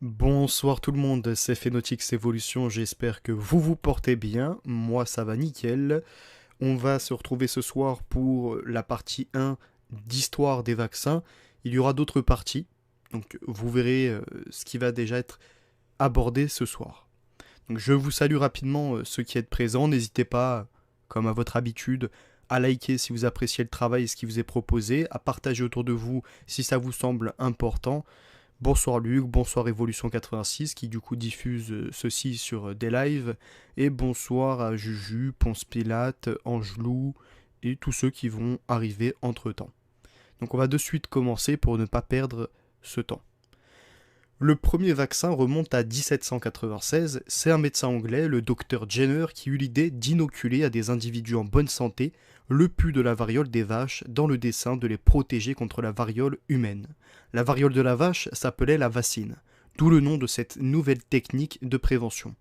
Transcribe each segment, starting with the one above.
Bonsoir tout le monde, c'est Phénotix Evolution, j'espère que vous vous portez bien, moi ça va nickel. On va se retrouver ce soir pour la partie 1 d'histoire des vaccins. Il y aura d'autres parties, donc vous verrez ce qui va déjà être abordé ce soir. Donc je vous salue rapidement ceux qui êtes présents, n'hésitez pas, comme à votre habitude, à liker si vous appréciez le travail et ce qui vous est proposé, à partager autour de vous si ça vous semble important. Bonsoir Luc, bonsoir Evolution 86 qui du coup diffuse ceci sur des lives. Et bonsoir à Juju, Ponce Pilate, Angelou et tous ceux qui vont arriver entre temps. Donc on va de suite commencer pour ne pas perdre ce temps. Le premier vaccin remonte à 1796, c'est un médecin anglais, le docteur Jenner, qui eut l'idée d'inoculer à des individus en bonne santé le pus de la variole des vaches dans le dessein de les protéger contre la variole humaine. La variole de la vache s'appelait la vaccine, d'où le nom de cette nouvelle technique de prévention.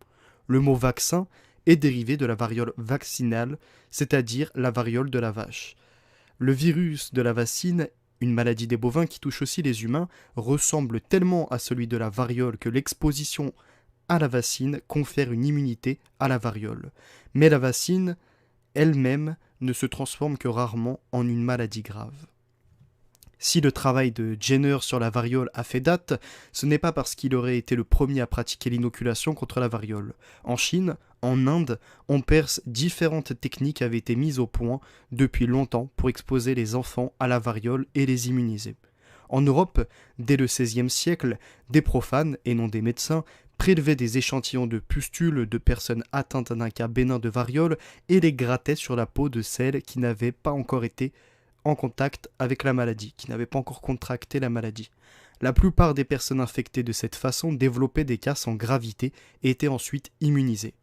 Le mot vaccin est dérivé de la variole vaccinale, c'est-à-dire la variole de la vache. Le virus de la vaccine, une maladie des bovins qui touche aussi les humains, ressemble tellement à celui de la variole que l'exposition à la vaccine confère une immunité à la variole. Mais la vaccine elle-même ne se transforme que rarement en une maladie grave. Si le travail de Jenner sur la variole a fait date, ce n'est pas parce qu'il aurait été le premier à pratiquer l'inoculation contre la variole. En Chine, en Inde, en Perse, différentes techniques avaient été mises au point depuis longtemps pour exposer les enfants à la variole et les immuniser. En Europe, dès le XVIe siècle, des profanes, et non des médecins, prélevaient des échantillons de pustules de personnes atteintes d'un cas bénin de variole et les grattaient sur la peau de celles qui n'avaient pas encore été en contact avec la maladie, qui n'avaient pas encore contracté la maladie. La plupart des personnes infectées de cette façon développaient des cas sans gravité et étaient ensuite immunisées.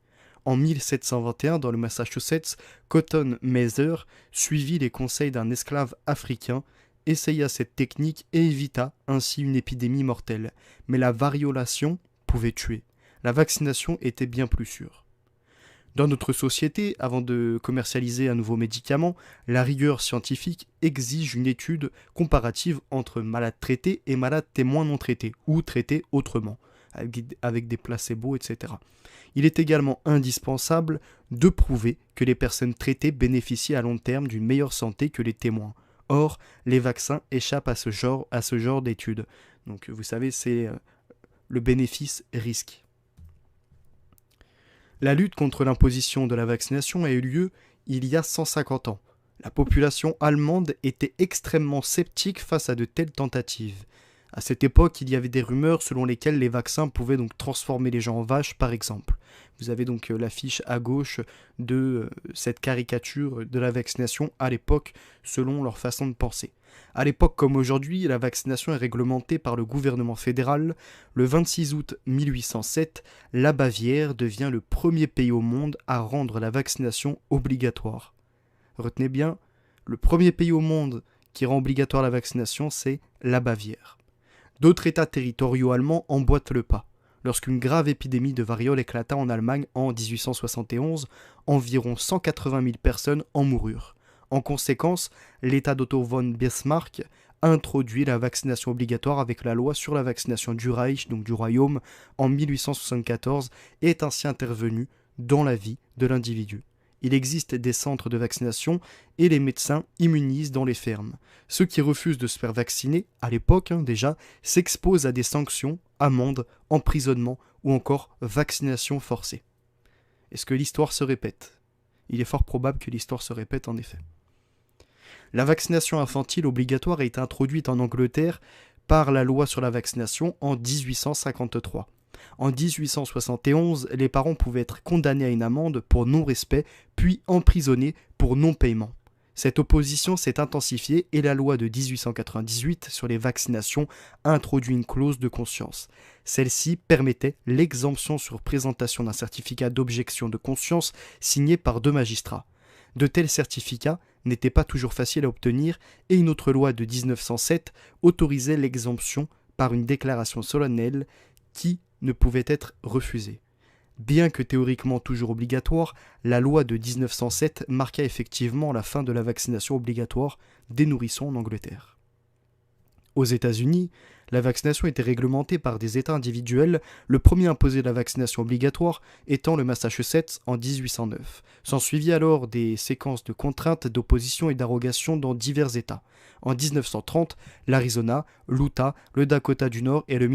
En 1721, dans le Massachusetts, Cotton Mather suivit les conseils d'un esclave africain, essaya cette technique et évita ainsi une épidémie mortelle. Mais la variolation pouvait tuer. La vaccination était bien plus sûre. Dans notre société, avant de commercialiser un nouveau médicament, la rigueur scientifique exige une étude comparative entre malades traités et malades témoins non traités, ou traités autrement, avec des placebos, etc. Il est également indispensable de prouver que les personnes traitées bénéficient à long terme d'une meilleure santé que les témoins. Or, les vaccins échappent à ce genre d'études. Donc, vous savez, c'est le bénéfice-risque. La lutte contre l'imposition de la vaccination a eu lieu il y a 150 ans. La population allemande était extrêmement sceptique face à de telles tentatives. À cette époque, il y avait des rumeurs selon lesquelles les vaccins pouvaient donc transformer les gens en vaches, par exemple. Vous avez donc l'affiche à gauche de cette caricature de la vaccination à l'époque, selon leur façon de penser. À l'époque comme aujourd'hui, la vaccination est réglementée par le gouvernement fédéral. Le 26 août 1807, la Bavière devient le premier pays au monde à rendre la vaccination obligatoire. Retenez bien, le premier pays au monde qui rend obligatoire la vaccination, c'est la Bavière. D'autres États territoriaux allemands emboîtent le pas. Lorsqu'une grave épidémie de variole éclata en Allemagne en 1871, environ 180 000 personnes en moururent. En conséquence, l'État d'Otto von Bismarck a introduit la vaccination obligatoire avec la loi sur la vaccination du Reich, donc du Royaume, en 1874 et est ainsi intervenu dans la vie de l'individu. Il existe des centres de vaccination et les médecins immunisent dans les fermes. Ceux qui refusent de se faire vacciner, à l'époque déjà, s'exposent à des sanctions, amendes, emprisonnement ou encore vaccination forcée. Est-ce que l'histoire se répète ? Il est fort probable que l'histoire se répète en effet. La vaccination infantile obligatoire a été introduite en Angleterre par la loi sur la vaccination en 1853. En 1871, les parents pouvaient être condamnés à une amende pour non-respect, puis emprisonnés pour non-paiement. Cette opposition s'est intensifiée et la loi de 1898 sur les vaccinations a introduit une clause de conscience. Celle-ci permettait l'exemption sur présentation d'un certificat d'objection de conscience signé par 2 magistrats. De tels certificats n'étaient pas toujours faciles à obtenir et une autre loi de 1907 autorisait l'exemption par une déclaration solennelle qui ne pouvait être refusée. Bien que théoriquement toujours obligatoire, la loi de 1907 marqua effectivement la fin de la vaccination obligatoire des nourrissons en Angleterre. Aux États-Unis, La vaccination était réglementée par des États individuels, le premier à imposer la vaccination obligatoire étant le Massachusetts en 1809. S'ensuivit alors des séquences de contraintes, d'opposition et d'arrogations dans divers États. En 1930, l'Arizona, l'Utah, le Dakota du Nord et le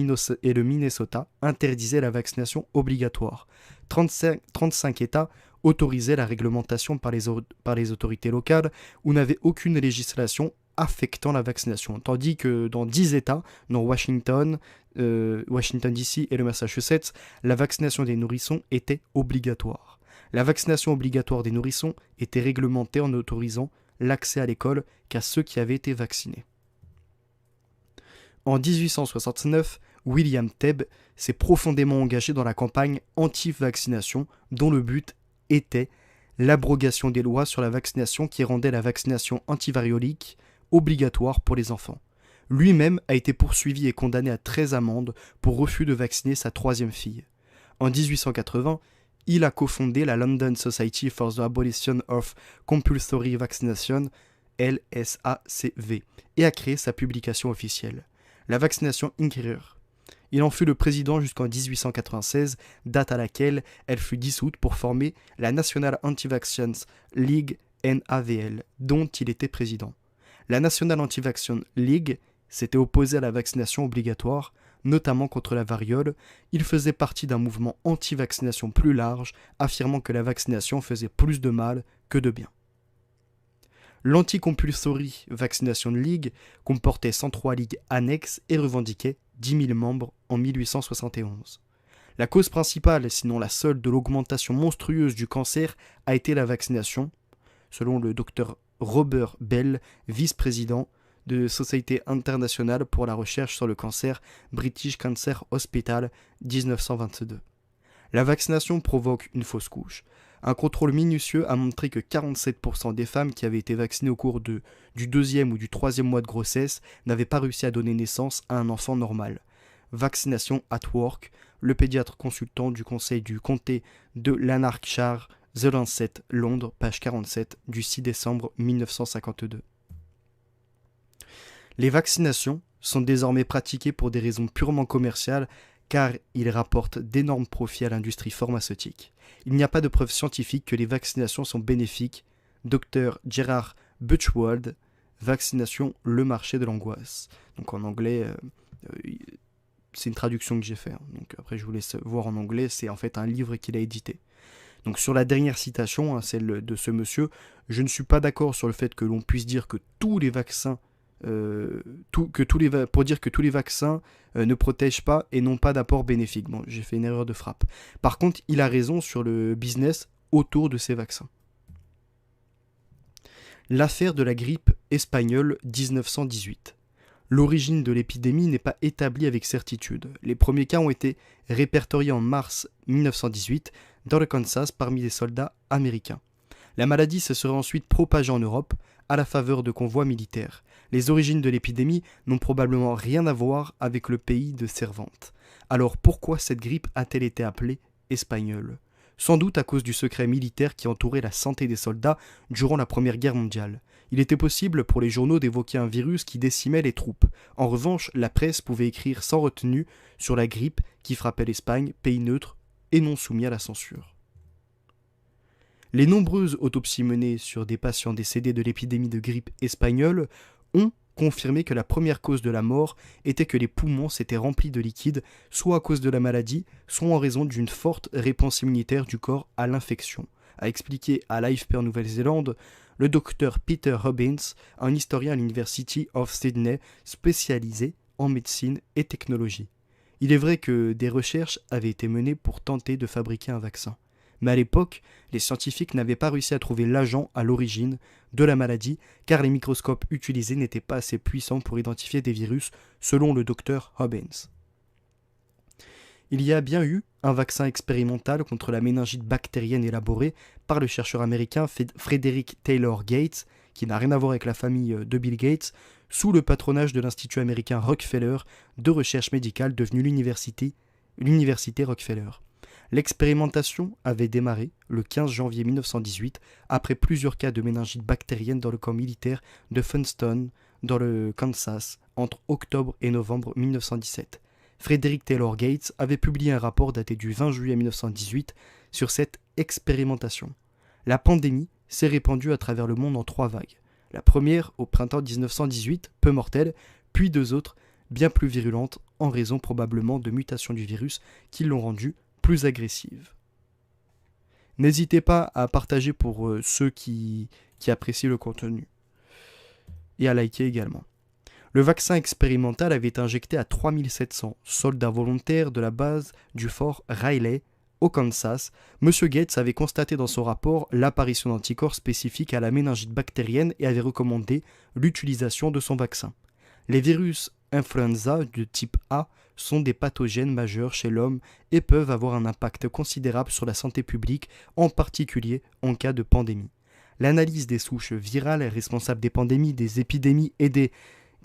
Minnesota interdisaient la vaccination obligatoire. 35 États autorisaient la réglementation par les autorités locales ou n'avaient aucune législation affectant la vaccination, tandis que dans 10 États, dont Washington DC et le Massachusetts, la vaccination des nourrissons était obligatoire. La vaccination obligatoire des nourrissons était réglementée en autorisant l'accès à l'école qu'à ceux qui avaient été vaccinés. En 1869, William Tebb s'est profondément engagé dans la campagne anti-vaccination dont le but était l'abrogation des lois sur la vaccination qui rendait la vaccination antivariolique obligatoire pour les enfants. Lui-même a été poursuivi et condamné à 13 amendes pour refus de vacciner sa troisième fille. En 1880, il a cofondé la London Society for the Abolition of Compulsory Vaccination, LSACV, et a créé sa publication officielle, la Vaccination Inquirer. Il en fut le président jusqu'en 1896, date à laquelle elle fut dissoute pour former la National Anti-Vaccines League NAVL, dont il était président. La National Anti-Vaccine League s'était opposée à la vaccination obligatoire, notamment contre la variole. Il faisait partie d'un mouvement anti-vaccination plus large, affirmant que la vaccination faisait plus de mal que de bien. L'Anti-Compulsory Vaccination League comportait 103 ligues annexes et revendiquait 10 000 membres en 1871. La cause principale, sinon la seule, de l'augmentation monstrueuse du cancer a été la vaccination, selon le docteur Robert Bell, vice-président de Société internationale pour la recherche sur le cancer, British Cancer Hospital, 1922. La vaccination provoque une fausse couche. Un contrôle minutieux a montré que 47% des femmes qui avaient été vaccinées au cours du deuxième ou du troisième mois de grossesse n'avaient pas réussi à donner naissance à un enfant normal. Vaccination at Work, le pédiatre consultant du conseil du comté de Lanarkshire, The Lancet, Londres, page 47, du 6 décembre 1952. Les vaccinations sont désormais pratiquées pour des raisons purement commerciales car ils rapportent d'énormes profits à l'industrie pharmaceutique. Il n'y a pas de preuve scientifique que les vaccinations sont bénéfiques. Dr Gerard Butchwold, Vaccination, le marché de l'angoisse. Donc en anglais, c'est une traduction que j'ai faite. Donc après je vous laisse voir en anglais, c'est en fait un livre qu'il a édité. Donc sur la dernière citation, celle de ce monsieur, je ne suis pas d'accord sur le fait que l'on puisse dire que tous les vaccins pour dire que tous les vaccins ne protègent pas et n'ont pas d'apport bénéfique. Bon, j'ai fait une erreur de frappe. Par contre, il a raison sur le business autour de ces vaccins. L'affaire de la grippe espagnole 1918. L'origine de l'épidémie n'est pas établie avec certitude. Les premiers cas ont été répertoriés en mars 1918 dans le Kansas parmi des soldats américains. La maladie se serait ensuite propagée en Europe à la faveur de convois militaires. Les origines de l'épidémie n'ont probablement rien à voir avec le pays de Cervantes. Alors pourquoi cette grippe a-t-elle été appelée espagnole ? Sans doute à cause du secret militaire qui entourait la santé des soldats durant la Première Guerre mondiale. Il était possible pour les journaux d'évoquer un virus qui décimait les troupes. En revanche, la presse pouvait écrire sans retenue sur la grippe qui frappait l'Espagne, pays neutre et non soumis à la censure. Les nombreuses autopsies menées sur des patients décédés de l'épidémie de grippe espagnole ont confirmé que la première cause de la mort était que les poumons s'étaient remplis de liquide, soit à cause de la maladie, soit en raison d'une forte réponse immunitaire du corps à l'infection, a expliqué à l'AFP en Nouvelle-Zélande le docteur Peter Robbins, un historien à l'University of Sydney spécialisé en médecine et technologie. Il est vrai que des recherches avaient été menées pour tenter de fabriquer un vaccin. Mais à l'époque, les scientifiques n'avaient pas réussi à trouver l'agent à l'origine de la maladie car les microscopes utilisés n'étaient pas assez puissants pour identifier des virus, selon le docteur Robbins. Il y a bien eu un vaccin expérimental contre la méningite bactérienne élaboré par le chercheur américain Frederick Taylor Gates, qui n'a rien à voir avec la famille de Bill Gates, sous le patronage de l'Institut américain Rockefeller de recherche médicale devenu l'université Rockefeller. L'expérimentation avait démarré le 15 janvier 1918 après plusieurs cas de méningite bactérienne dans le camp militaire de Funston dans le Kansas entre octobre et novembre 1917. Frederick Taylor Gates avait publié un rapport daté du 20 juillet 1918 sur cette expérimentation. La pandémie s'est répandue à travers le monde en 3 vagues. La première au printemps 1918, peu mortelle, puis 2 autres, bien plus virulentes, en raison probablement de mutations du virus qui l'ont rendue plus agressive. N'hésitez pas à partager pour ceux qui apprécient le contenu. Et à liker également. Le vaccin expérimental avait été injecté à 3700 soldats volontaires de la base du fort Riley, au Kansas. M. Gates avait constaté dans son rapport l'apparition d'anticorps spécifiques à la méningite bactérienne et avait recommandé l'utilisation de son vaccin. Les virus influenza de type A sont des pathogènes majeurs chez l'homme et peuvent avoir un impact considérable sur la santé publique, en particulier en cas de pandémie. L'analyse des souches virales responsables des pandémies, des épidémies et des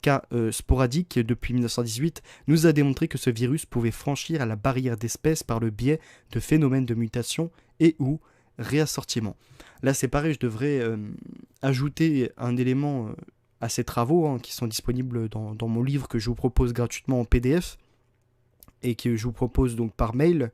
cas sporadiques depuis 1918 nous a démontré que ce virus pouvait franchir la barrière d'espèces par le biais de phénomènes de mutation et ou réassortiment. Là c'est pareil, je devrais ajouter un élément à ces travaux qui sont disponibles dans mon livre que je vous propose gratuitement en PDF et que je vous propose donc par mail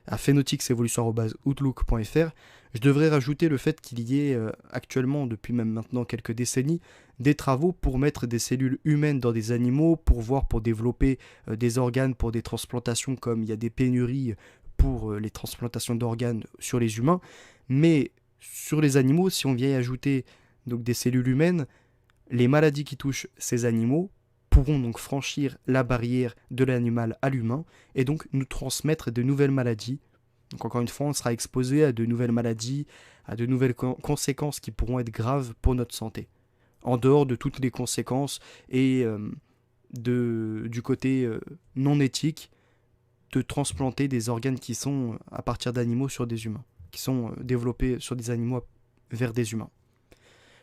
à phenotixevolution@outlook.fr. Je devrais rajouter le fait qu'il y ait actuellement, depuis même maintenant quelques décennies, des travaux pour mettre des cellules humaines dans des animaux, pour développer des organes pour des transplantations, comme il y a des pénuries pour les transplantations d'organes sur les humains. Mais sur les animaux, si on vient y ajouter donc des cellules humaines, les maladies qui touchent ces animaux pourront donc franchir la barrière de l'animal à l'humain et donc nous transmettre de nouvelles maladies. Donc encore une fois, on sera exposé à de nouvelles maladies, à de nouvelles conséquences qui pourront être graves pour notre santé. En dehors de toutes les conséquences et du côté non éthique de transplanter des organes qui sont à partir d'animaux sur des humains, qui sont développés sur des animaux vers des humains.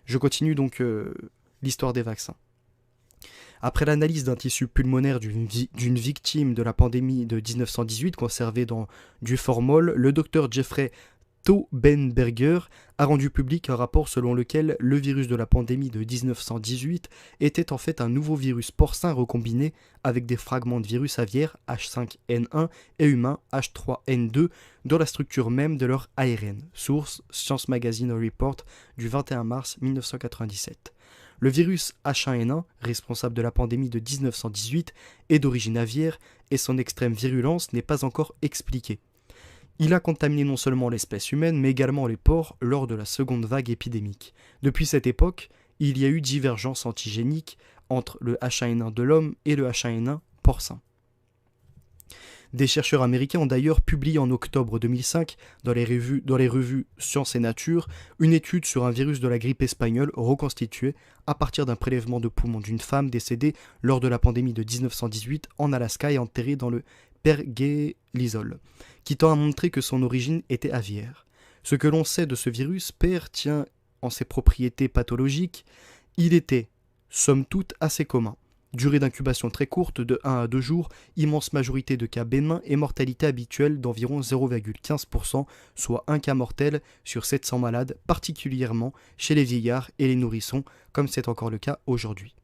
Je continue donc l'histoire des vaccins. Après l'analyse d'un tissu pulmonaire d'une victime de la pandémie de 1918 conservé dans du formol, le docteur Jeffrey Taubenberger a rendu public un rapport selon lequel le virus de la pandémie de 1918 était en fait un nouveau virus porcin recombiné avec des fragments de virus aviaire H5N1 et humain H3N2 dans la structure même de leur ARN. Source Science Magazine Report du 21 mars 1997. Le virus H1N1, responsable de la pandémie de 1918, est d'origine aviaire et son extrême virulence n'est pas encore expliquée. Il a contaminé non seulement l'espèce humaine, mais également les porcs lors de la seconde vague épidémique. Depuis cette époque, il y a eu divergence antigénique entre le H1N1 de l'homme et le H1N1 porcin. Des chercheurs américains ont d'ailleurs publié en octobre 2005 dans les revues Science et Nature une étude sur un virus de la grippe espagnole reconstitué à partir d'un prélèvement de poumon d'une femme décédée lors de la pandémie de 1918 en Alaska et enterrée dans le pergélisol, qui tend à montrer que son origine était aviaire. Ce que l'on sait de ce virus tient en ses propriétés pathologiques, il était, somme toute, assez commun. Durée d'incubation très courte de 1 à 2 jours, immense majorité de cas bénins et mortalité habituelle d'environ 0,15%, soit un cas mortel sur 700 malades, particulièrement chez les vieillards et les nourrissons, comme c'est encore le cas aujourd'hui.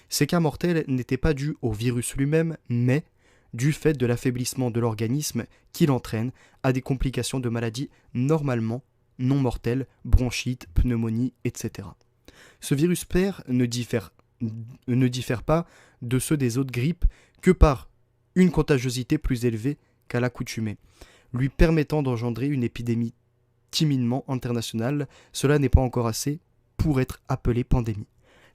Ces cas mortels n'étaient pas dus au virus lui-même, mais du fait de l'affaiblissement de l'organisme qu'il entraîne à des complications de maladies normalement non mortelles, bronchite, pneumonie, etc. Ce virus père ne diffère pas de ceux des autres grippes que par une contagiosité plus élevée qu'à l'accoutumée, lui permettant d'engendrer une épidémie timidement internationale. Cela n'est pas encore assez pour être appelé pandémie.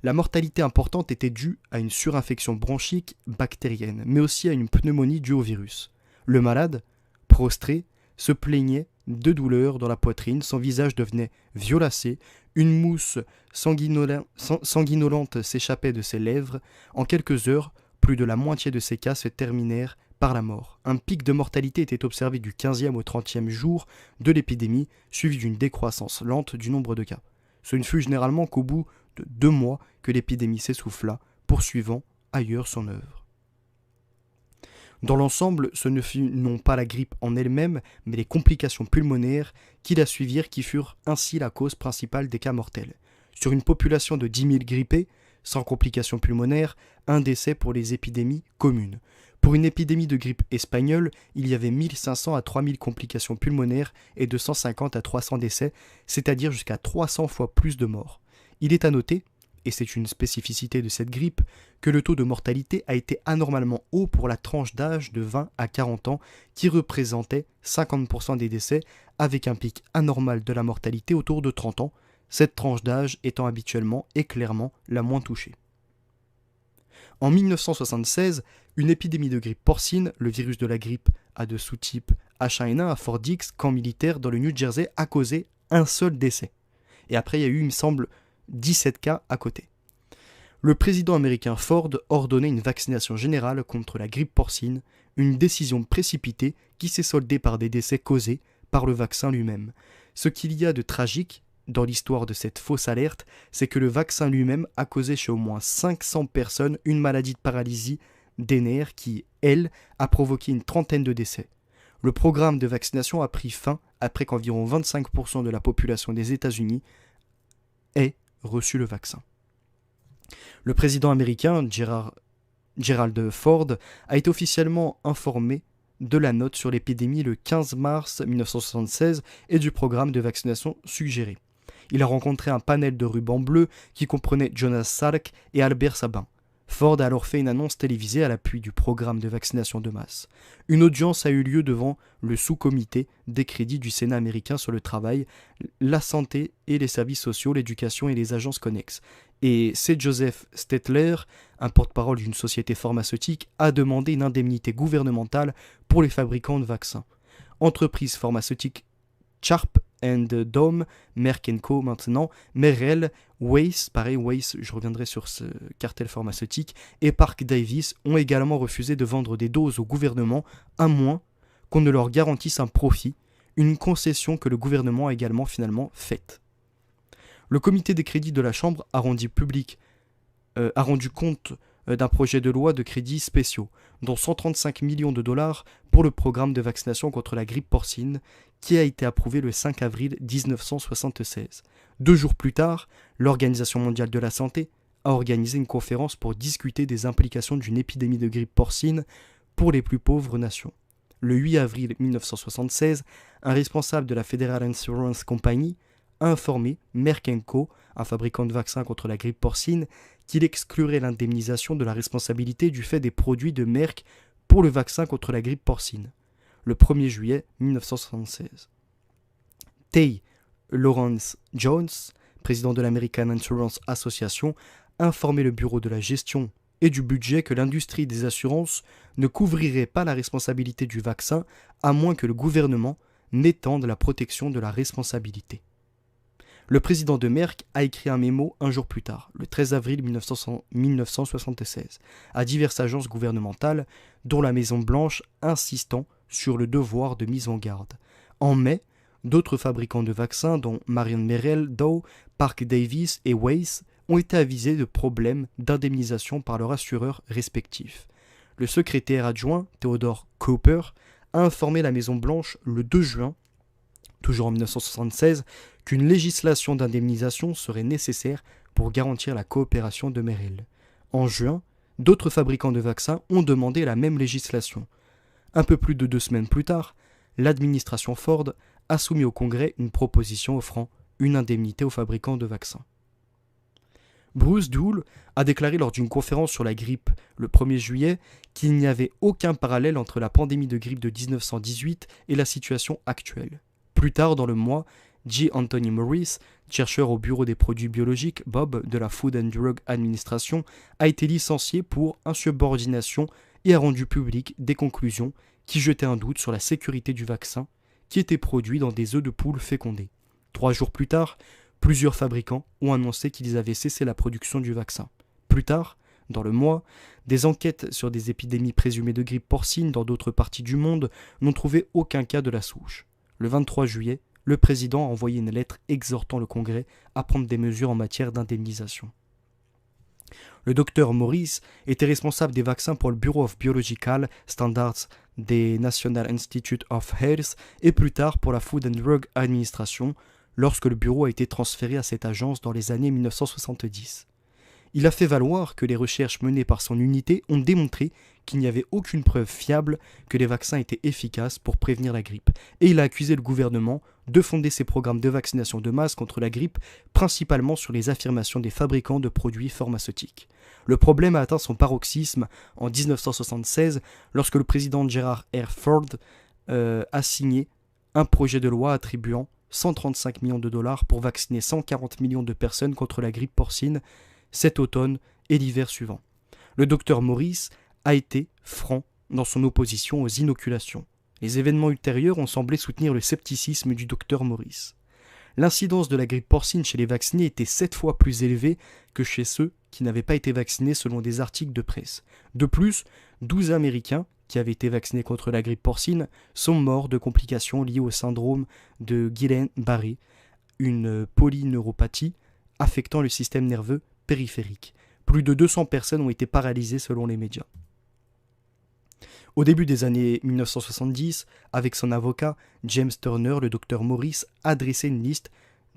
La mortalité importante était due à une surinfection bronchique bactérienne, mais aussi à une pneumonie due au virus. Le malade, prostré, se plaignait de douleurs dans la poitrine, son visage devenait violacé, une mousse sanguinolente s'échappait de ses lèvres. En quelques heures, plus de la moitié de ces cas se terminèrent par la mort. Un pic de mortalité était observé du 15e au 30e jour de l'épidémie, suivi d'une décroissance lente du nombre de cas. Ce ne fut généralement qu'au bout de 2 mois que l'épidémie s'essouffla, poursuivant ailleurs son œuvre. Dans l'ensemble, ce ne fut non pas la grippe en elle-même, mais les complications pulmonaires qui la suivirent qui furent ainsi la cause principale des cas mortels. Sur une population de 10 000 grippés, sans complications pulmonaires, un décès pour les épidémies communes. Pour une épidémie de grippe espagnole, il y avait 1500 à 3000 complications pulmonaires et 250 à 300 décès, c'est-à-dire jusqu'à 300 fois plus de morts. Il est à noter, et c'est une spécificité de cette grippe, que le taux de mortalité a été anormalement haut pour la tranche d'âge de 20 à 40 ans, qui représentait 50% des décès, avec un pic anormal de la mortalité autour de 30 ans, cette tranche d'âge étant habituellement et clairement la moins touchée. En 1976, une épidémie de grippe porcine, le virus de la grippe a de sous-type H1N1 à Fort Dix, camp militaire dans le New Jersey, a causé un seul décès. Et après, il y a eu, il me semble, 17 cas à côté. Le président américain Ford ordonnait une vaccination générale contre la grippe porcine, une décision précipitée qui s'est soldée par des décès causés par le vaccin lui-même. Ce qu'il y a de tragique dans l'histoire de cette fausse alerte, c'est que le vaccin lui-même a causé chez au moins 500 personnes une maladie de paralysie des nerfs qui, elle, a provoqué une trentaine de décès. Le programme de vaccination a pris fin après qu'environ 25% de la population des États-Unis ait reçu le vaccin. Le président américain Gerald Ford a été officiellement informé de la note sur l'épidémie le 15 mars 1976 et du programme de vaccination suggéré. Il a rencontré un panel de rubans bleus qui comprenait Jonas Salk et Albert Sabin. Ford a alors fait une annonce télévisée à l'appui du programme de vaccination de masse. Une audience a eu lieu devant le sous-comité des crédits du Sénat américain sur le travail, la santé et les services sociaux, l'éducation et les agences connexes. Et C. Joseph Stetler, un porte-parole d'une société pharmaceutique, a demandé une indemnité gouvernementale pour les fabricants de vaccins. Entreprise pharmaceutique Sharp and Dohme, Merck & Co maintenant, Merrell, Weiss, pareil Weiss, je reviendrai sur ce cartel pharmaceutique, et Park Davis ont également refusé de vendre des doses au gouvernement à moins qu'on ne leur garantisse un profit, une concession que le gouvernement a également finalement faite. Le comité des crédits de la Chambre a rendu compte d'un projet de loi de crédits spéciaux, dont 135 millions de dollars pour le programme de vaccination contre la grippe porcine, qui a été approuvé le 5 avril 1976. 2 jours plus tard, l'Organisation mondiale de la santé a organisé une conférence pour discuter des implications d'une épidémie de grippe porcine pour les plus pauvres nations. Le 8 avril 1976, un responsable de la Federal Insurance Company a informé Merck & Co, un fabricant de vaccins contre la grippe porcine, qu'il exclurait l'indemnisation de la responsabilité du fait des produits de Merck pour le vaccin contre la grippe porcine, le 1er juillet 1976. Tay Lawrence Jones, président de l'American Insurance Association, a informé le bureau de la gestion et du budget que l'industrie des assurances ne couvrirait pas la responsabilité du vaccin à moins que le gouvernement n'étende la protection de la responsabilité. Le président de Merck a écrit un mémo un jour plus tard, le 13 avril 1976, à diverses agences gouvernementales, dont la Maison-Blanche, insistant sur le devoir de mise en garde. En mai, d'autres fabricants de vaccins, dont Marion Merrell, Dow, Park Davis et Weiss, ont été avisés de problèmes d'indemnisation par leurs assureurs respectifs. Le secrétaire adjoint, Theodore Cooper, a informé la Maison-Blanche le 2 juin, toujours en 1976, qu'une législation d'indemnisation serait nécessaire pour garantir la coopération de Merrell. En juin, d'autres fabricants de vaccins ont demandé la même législation. Un peu plus de 2 semaines plus tard, l'administration Ford a soumis au Congrès une proposition offrant une indemnité aux fabricants de vaccins. Bruce Doole a déclaré lors d'une conférence sur la grippe le 1er juillet qu'il n'y avait aucun parallèle entre la pandémie de grippe de 1918 et la situation actuelle. Plus tard dans le mois, J. Anthony Morris, chercheur au bureau des produits biologiques, Bob, de la Food and Drug Administration, a été licencié pour insubordination et a rendu public des conclusions qui jetaient un doute sur la sécurité du vaccin qui était produit dans des œufs de poule fécondés. 3 jours plus tard, plusieurs fabricants ont annoncé qu'ils avaient cessé la production du vaccin. Plus tard, dans le mois, des enquêtes sur des épidémies présumées de grippe porcine dans d'autres parties du monde n'ont trouvé aucun cas de la souche. Le 23 juillet, le président a envoyé une lettre exhortant le Congrès à prendre des mesures en matière d'indemnisation. Le docteur Morris était responsable des vaccins pour le Bureau of Biological Standards des National Institute of Health et plus tard pour la Food and Drug Administration lorsque le bureau a été transféré à cette agence dans les années 1970. Il a fait valoir que les recherches menées par son unité ont démontré qu'il n'y avait aucune preuve fiable que les vaccins étaient efficaces pour prévenir la grippe, et il a accusé le gouvernement de fonder ses programmes de vaccination de masse contre la grippe principalement sur les affirmations des fabricants de produits pharmaceutiques. Le problème a atteint son paroxysme en 1976 lorsque le président Gerald R. Ford a signé un projet de loi attribuant 135 millions de dollars pour vacciner 140 millions de personnes contre la grippe porcine cet automne et l'hiver suivant. Le docteur Morris a été franc dans son opposition aux inoculations. Les événements ultérieurs ont semblé soutenir le scepticisme du docteur Morris. L'incidence de la grippe porcine chez les vaccinés était 7 fois plus élevée que chez ceux qui n'avaient pas été vaccinés selon des articles de presse. De plus, 12 Américains qui avaient été vaccinés contre la grippe porcine sont morts de complications liées au syndrome de Guillain-Barré, une polyneuropathie affectant le système nerveux périphérique. Plus de 200 personnes ont été paralysées selon les médias. Au début des années 1970, avec son avocat James Turner, le docteur Morris a dressé une liste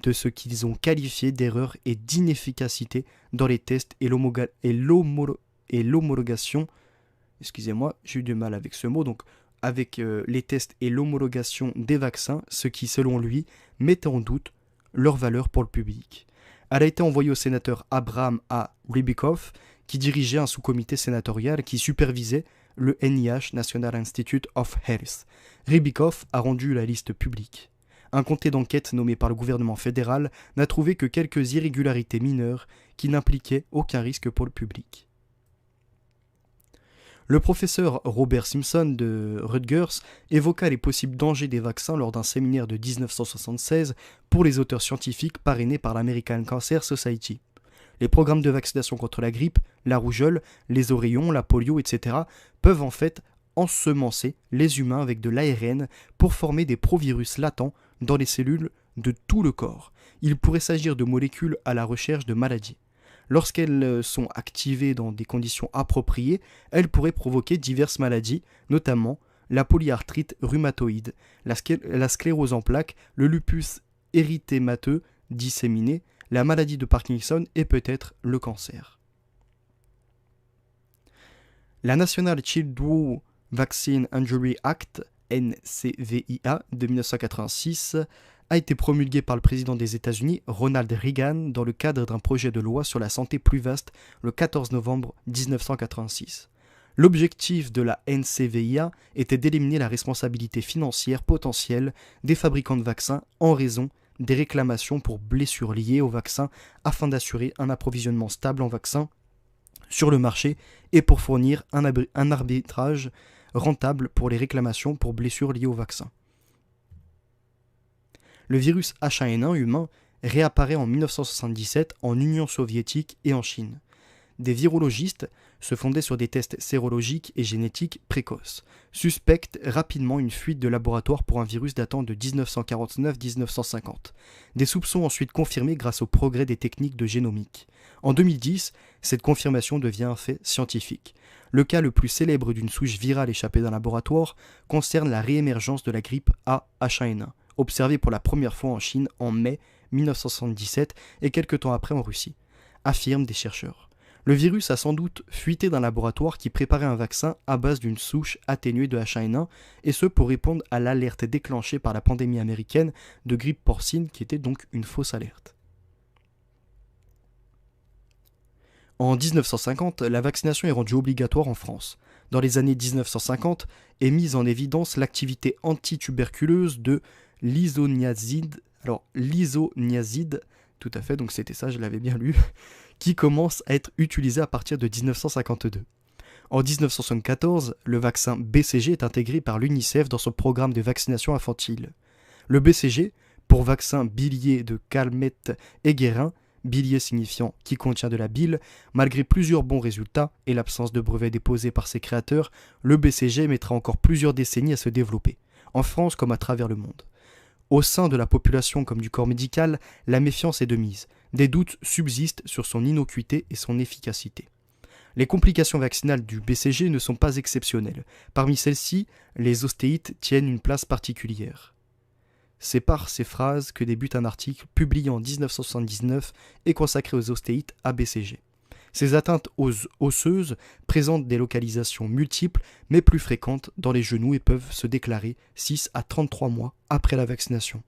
de ce qu'ils ont qualifié d'erreurs et d'inefficacité dans les tests et l'homologation. Excusez-moi, j'ai eu du mal avec ce mot, donc avec les tests et l'homologation des vaccins, ce qui, selon lui, mettait en doute leur valeur pour le public. Elle a été envoyée au sénateur Abraham A. Rybikoff, qui dirigeait un sous-comité sénatorial qui supervisait le NIH, National Institute of Health. Rybikoff a rendu la liste publique. Un comité d'enquête nommé par le gouvernement fédéral n'a trouvé que quelques irrégularités mineures qui n'impliquaient aucun risque pour le public. Le professeur Robert Simpson de Rutgers évoqua les possibles dangers des vaccins lors d'un séminaire de 1976 pour les auteurs scientifiques parrainés par l'American Cancer Society. Les programmes de vaccination contre la grippe, la rougeole, les oreillons, la polio, etc. peuvent en fait ensemencer les humains avec de l'ARN pour former des provirus latents dans les cellules de tout le corps. Il pourrait s'agir de molécules à la recherche de maladies. Lorsqu'elles sont activées dans des conditions appropriées, elles pourraient provoquer diverses maladies, notamment la polyarthrite rhumatoïde, la sclérose en plaques, le lupus érythémateux disséminé, la maladie de Parkinson et peut-être le cancer. La National Childhood Vaccine Injury Act, NCVIA, de 1986, a été promulguée par le président des États-Unis, Ronald Reagan, dans le cadre d'un projet de loi sur la santé plus vaste le 14 novembre 1986. L'objectif de la NCVIA était d'éliminer la responsabilité financière potentielle des fabricants de vaccins en raison des réclamations pour blessures liées au vaccin afin d'assurer un approvisionnement stable en vaccins sur le marché et pour fournir un arbitrage rentable pour les réclamations pour blessures liées au vaccin. Le virus H1N1 humain réapparaît en 1977 en Union soviétique et en Chine. Des virologistes se fondaient sur des tests sérologiques et génétiques précoces, suspectent rapidement une fuite de laboratoire pour un virus datant de 1949-1950. Des soupçons ensuite confirmés grâce au progrès des techniques de génomique. En 2010, cette confirmation devient un fait scientifique. Le cas le plus célèbre d'une souche virale échappée d'un laboratoire concerne la réémergence de la grippe A H1N1, observée pour la première fois en Chine en mai 1977 et quelque temps après en Russie, affirment des chercheurs. Le virus a sans doute fuité d'un laboratoire qui préparait un vaccin à base d'une souche atténuée de H1N1, et ce pour répondre à l'alerte déclenchée par la pandémie américaine de grippe porcine qui était donc une fausse alerte. En 1950, la vaccination est rendue obligatoire en France. Dans les années 1950 est mise en évidence l'activité antituberculeuse de l'isoniazide, tout à fait, donc c'était ça, je l'avais bien lu, qui commence à être utilisée à partir de 1952. En 1974, le vaccin BCG est intégré par l'UNICEF dans son programme de vaccination infantile. Le BCG, pour vaccin bilier de Calmette-Guérin, bilier signifiant qui contient de la bile, malgré plusieurs bons résultats et l'absence de brevets déposés par ses créateurs, le BCG mettra encore plusieurs décennies à se développer, en France comme à travers le monde. Au sein de la population comme du corps médical, la méfiance est de mise. Des doutes subsistent sur son innocuité et son efficacité. Les complications vaccinales du BCG ne sont pas exceptionnelles. Parmi celles-ci, les ostéites tiennent une place particulière. C'est par ces phrases que débute un article publié en 1979 et consacré aux ostéites à BCG. Ces atteintes osseuses présentent des localisations multiples mais plus fréquentes dans les genoux et peuvent se déclarer 6 à 33 mois après la vaccination.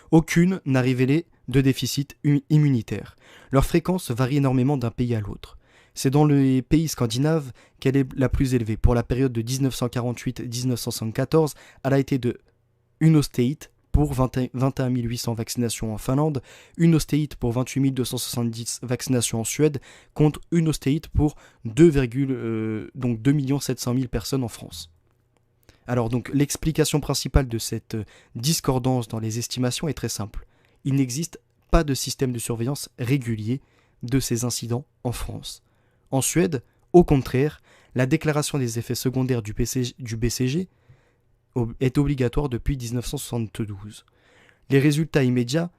Aucune n'a révélé de déficit immunitaire. Leur fréquence varie énormément d'un pays à l'autre. C'est dans les pays scandinaves qu'elle est la plus élevée. Pour la période de 1948-1974, elle a été de une ostéite pour 21 800 vaccinations en Finlande, une ostéite pour 28 270 vaccinations en Suède, contre une ostéite pour 2 700 000 personnes en France. Alors donc l'explication principale de cette discordance dans les estimations est très simple. Il n'existe pas de système de surveillance régulier de ces incidents en France. En Suède, au contraire, la déclaration des effets secondaires du BCG est obligatoire depuis 1972. Le résultat immédiat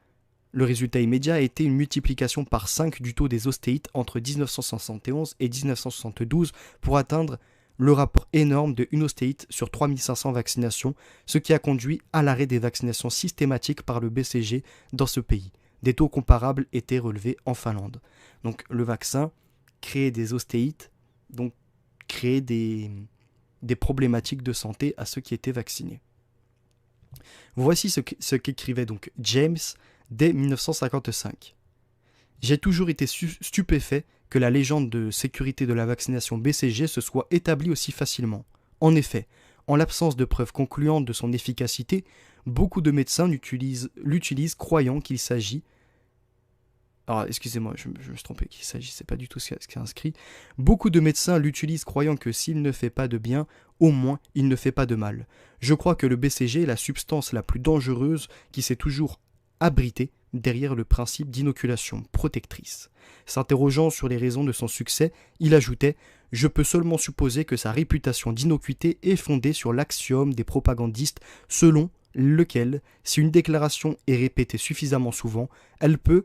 a été une multiplication par 5 du taux des ostéites entre 1971 et 1972 pour atteindre le rapport énorme de une ostéite sur 3500 vaccinations, ce qui a conduit à l'arrêt des vaccinations systématiques par le BCG dans ce pays. Des taux comparables étaient relevés en Finlande. Donc le vaccin créait des ostéites, donc créait des problématiques de santé à ceux qui étaient vaccinés. Voici ce qu'écrivait donc James dès 1955. J'ai toujours été stupéfait que la légende de sécurité de la vaccination BCG se soit établie aussi facilement. En effet, en l'absence de preuves concluantes de son efficacité, beaucoup de médecins l'utilisent croyant qu'il s'agit... Alors, excusez-moi, je me suis trompé, qu'il s'agissait pas du tout ce qui est inscrit. Beaucoup de médecins l'utilisent croyant que s'il ne fait pas de bien, au moins il ne fait pas de mal. Je crois que le BCG est la substance la plus dangereuse qui s'est toujours abritée derrière le principe d'inoculation protectrice. S'interrogeant sur les raisons de son succès, il ajoutait « Je peux seulement supposer que sa réputation d'innocuité est fondée sur l'axiome des propagandistes selon lequel, si une déclaration est répétée suffisamment souvent, elle peut,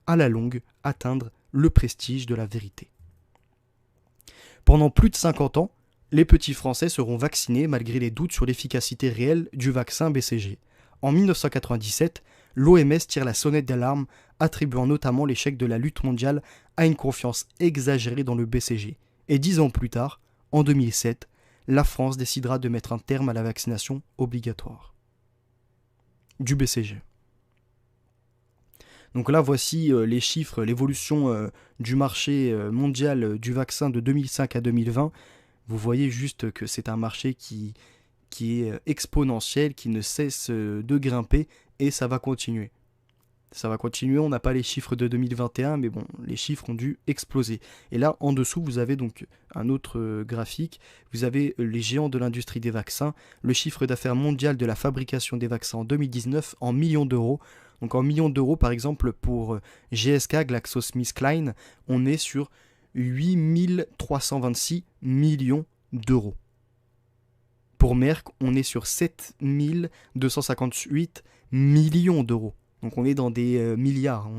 à la longue, atteindre le prestige de la vérité. » Pendant plus de 50 ans, les petits Français seront vaccinés malgré les doutes sur l'efficacité réelle du vaccin BCG. En 1997, l'OMS tire la sonnette d'alarme, attribuant notamment l'échec de la lutte mondiale à une confiance exagérée dans le BCG. Et 10 ans plus tard, en 2007, la France décidera de mettre un terme à la vaccination obligatoire du BCG. Donc là, voici les chiffres, l'évolution du marché mondial du vaccin de 2005 à 2020. Vous voyez juste que c'est un marché qui est exponentiel, qui ne cesse de grimper, et ça va continuer. Ça va continuer, on n'a pas les chiffres de 2021, mais bon, les chiffres ont dû exploser. Et là, en dessous, vous avez donc un autre graphique. Vous avez les géants de l'industrie des vaccins, le chiffre d'affaires mondial de la fabrication des vaccins en 2019 en millions d'euros. Donc en millions d'euros, par exemple, pour GSK, GlaxoSmithKline, on est sur 8326 millions d'euros. Pour Merck, on est sur 7258 millions d'euros. Donc on est dans des milliards,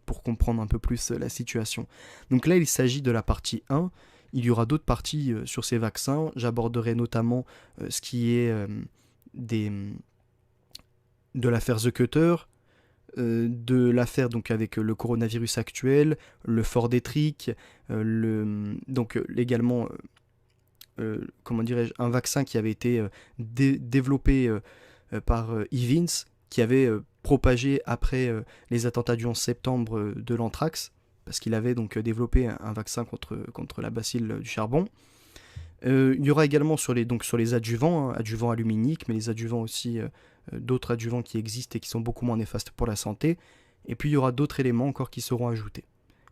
pour comprendre un peu plus la situation. Donc là, il s'agit de la partie 1. Il y aura d'autres parties sur ces vaccins. J'aborderai notamment ce qui est de l'affaire The Cutter, de l'affaire donc avec le coronavirus actuel, le Ford Detrick, également un vaccin qui avait été développé par Evans, qui avait propagé après les attentats du 11 septembre de l'anthrax, parce qu'il avait donc développé un vaccin contre la bacille du charbon. Il y aura également sur les adjuvants, adjuvants aluminiques, mais les adjuvants aussi, d'autres adjuvants qui existent et qui sont beaucoup moins néfastes pour la santé. Et puis il y aura d'autres éléments encore qui seront ajoutés.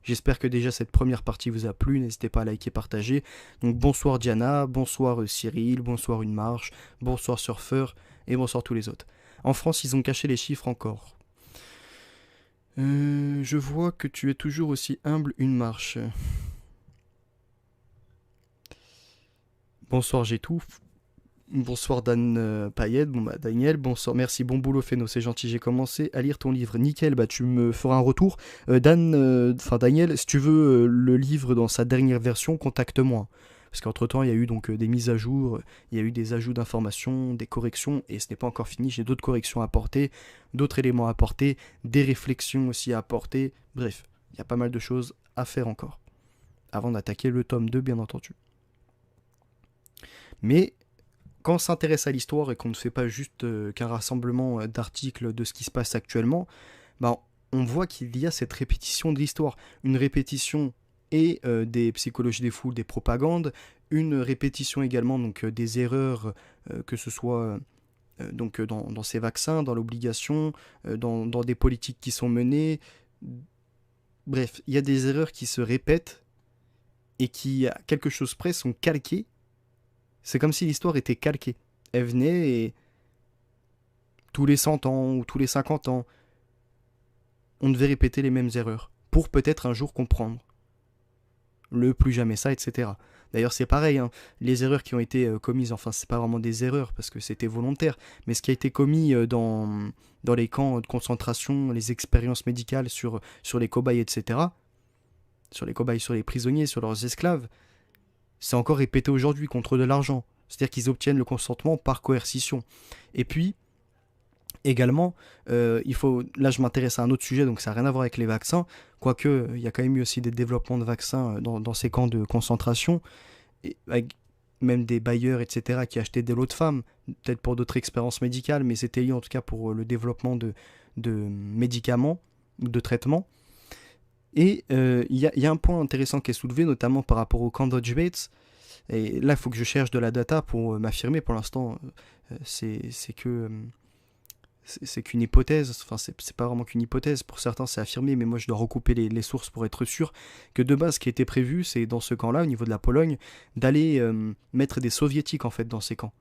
J'espère que déjà cette première partie vous a plu, n'hésitez pas à liker, partager. Donc bonsoir Diana, bonsoir Cyril, bonsoir Une Marche, bonsoir Surfeur et bonsoir tous les autres. En France, ils ont caché les chiffres encore. Je vois que tu es toujours aussi humble, Une Marche. Bonsoir Gétou. Bonsoir Dan Payet, Daniel, bonsoir, merci, bon boulot Féno, c'est gentil, j'ai commencé à lire ton livre, nickel, tu me feras un retour. Daniel, si tu veux le livre dans sa dernière version, contacte-moi. Parce qu'entre temps il y a eu donc des mises à jour, il y a eu des ajouts d'informations, des corrections, et ce n'est pas encore fini, j'ai d'autres corrections à apporter, d'autres éléments à apporter, des réflexions aussi à apporter, bref, il y a pas mal de choses à faire encore. Avant d'attaquer le tome 2, bien entendu. Mais quand on s'intéresse à l'histoire et qu'on ne fait pas juste qu'un rassemblement d'articles de ce qui se passe actuellement, bah, on voit qu'il y a cette répétition de l'histoire. Une répétition et des psychologies des foules, des propagandes, une répétition également donc, des erreurs, que ce soit donc, dans ces vaccins, dans l'obligation, dans des politiques qui sont menées. Bref, il y a des erreurs qui se répètent et qui, à quelque chose près, sont calquées. C'est comme si l'histoire était calquée. Elle venait et tous les 100 ans ou tous les 50 ans, on devait répéter les mêmes erreurs pour peut-être un jour comprendre. Le plus jamais ça, etc. D'ailleurs, c'est pareil, hein, les erreurs qui ont été commises, enfin, c'est pas vraiment des erreurs parce que c'était volontaire, mais ce qui a été commis dans les camps de concentration, les expériences médicales sur les cobayes, etc., sur les cobayes, sur les prisonniers, sur leurs esclaves, c'est encore répété aujourd'hui contre de l'argent. C'est-à-dire qu'ils obtiennent le consentement par coercition. Et puis, également, là je m'intéresse à un autre sujet, donc ça n'a rien à voir avec les vaccins, quoique il y a quand même eu aussi des développements de vaccins dans ces camps de concentration, et avec même des bailleurs, etc., qui achetaient des lots de femmes, peut-être pour d'autres expériences médicales, mais c'était lié en tout cas pour le développement de médicaments ou de traitements. Et il y a un point intéressant qui est soulevé, notamment par rapport au camp d'Auschwitz. Et là, il faut que je cherche de la data pour m'affirmer. Pour l'instant, c'est qu'une hypothèse. Enfin, c'est pas vraiment qu'une hypothèse. Pour certains, c'est affirmé, mais moi, je dois recouper les sources pour être sûr que de base, ce qui était prévu, c'est dans ce camp-là, au niveau de la Pologne, d'aller mettre des soviétiques en fait dans ces camps.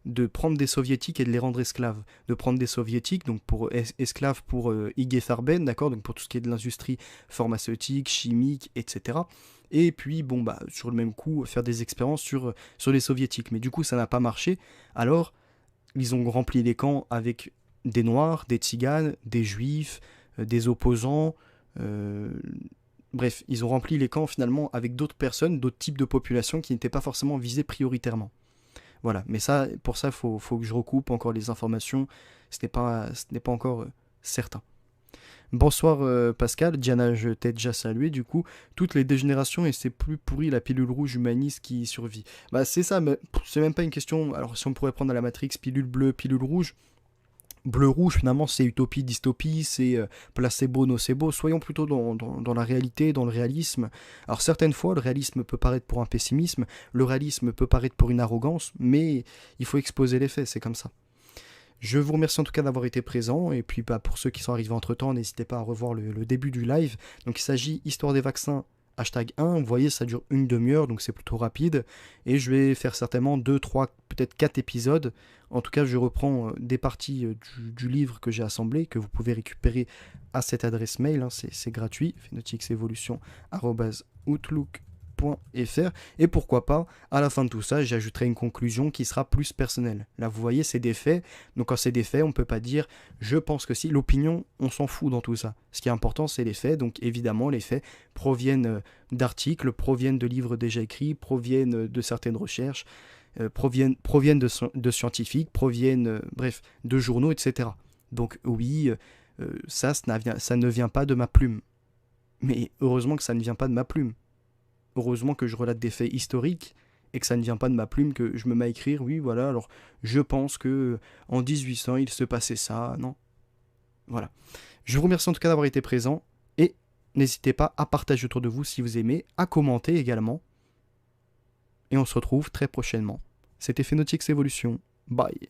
De prendre des soviétiques et de les rendre esclaves. De prendre des soviétiques, donc pour esclaves pour IG Farben, d'accord, donc pour tout ce qui est de l'industrie pharmaceutique, chimique, etc. Et puis, bon, bah, sur le même coup, faire des expériences sur les soviétiques. Mais du coup, ça n'a pas marché. Alors, ils ont rempli les camps avec des noirs, des tziganes, des juifs, des opposants. Bref, ils ont rempli les camps finalement avec d'autres personnes, d'autres types de populations qui n'étaient pas forcément visées prioritairement. Voilà, mais ça, pour ça, faut que je recoupe encore les informations. Ce n'est pas encore certain. Bonsoir Pascal, Diana, je t'ai déjà salué. Du coup, toutes les dégénérations et c'est plus pourri la pilule rouge humaniste qui survit. Bah c'est ça, mais c'est même pas une question. Alors si on pourrait prendre à la Matrix pilule bleue, pilule rouge. Bleu-rouge, finalement, c'est utopie, dystopie, c'est placebo, nocebo. Soyons plutôt dans la réalité, dans le réalisme. Alors, certaines fois, le réalisme peut paraître pour un pessimisme, le réalisme peut paraître pour une arrogance, mais il faut exposer les faits, c'est comme ça. Je vous remercie en tout cas d'avoir été présent, et puis bah, pour ceux qui sont arrivés entre-temps, n'hésitez pas à revoir le début du live. Donc, il s'agit Histoire des vaccins, #1, vous voyez, ça dure une demi-heure, donc c'est plutôt rapide, et je vais faire certainement 2, 3, peut-être 4 épisodes. En tout cas, je reprends des parties du livre que j'ai assemblé, que vous pouvez récupérer à cette adresse mail, hein, c'est gratuit, phenotixevolution@outlook.fr, et pourquoi pas, à la fin de tout ça, j'ajouterai une conclusion qui sera plus personnelle. Là, vous voyez, c'est des faits, donc quand c'est des faits, on ne peut pas dire « je pense que si », l'opinion, on s'en fout dans tout ça. Ce qui est important, c'est les faits, donc évidemment, les faits proviennent d'articles, proviennent de livres déjà écrits, proviennent de certaines recherches, proviennent de scientifiques, proviennent, bref, de journaux, etc. Donc oui, ça ne vient pas de ma plume. Mais heureusement que ça ne vient pas de ma plume. Heureusement que je relate des faits historiques et que ça ne vient pas de ma plume, que je me mets à écrire, oui, voilà, alors je pense que en 1800, il se passait ça, non. Voilà. Je vous remercie en tout cas d'avoir été présent et n'hésitez pas à partager autour de vous si vous aimez, à commenter également. Et on se retrouve très prochainement. C'était Phenotix Evolution. Bye.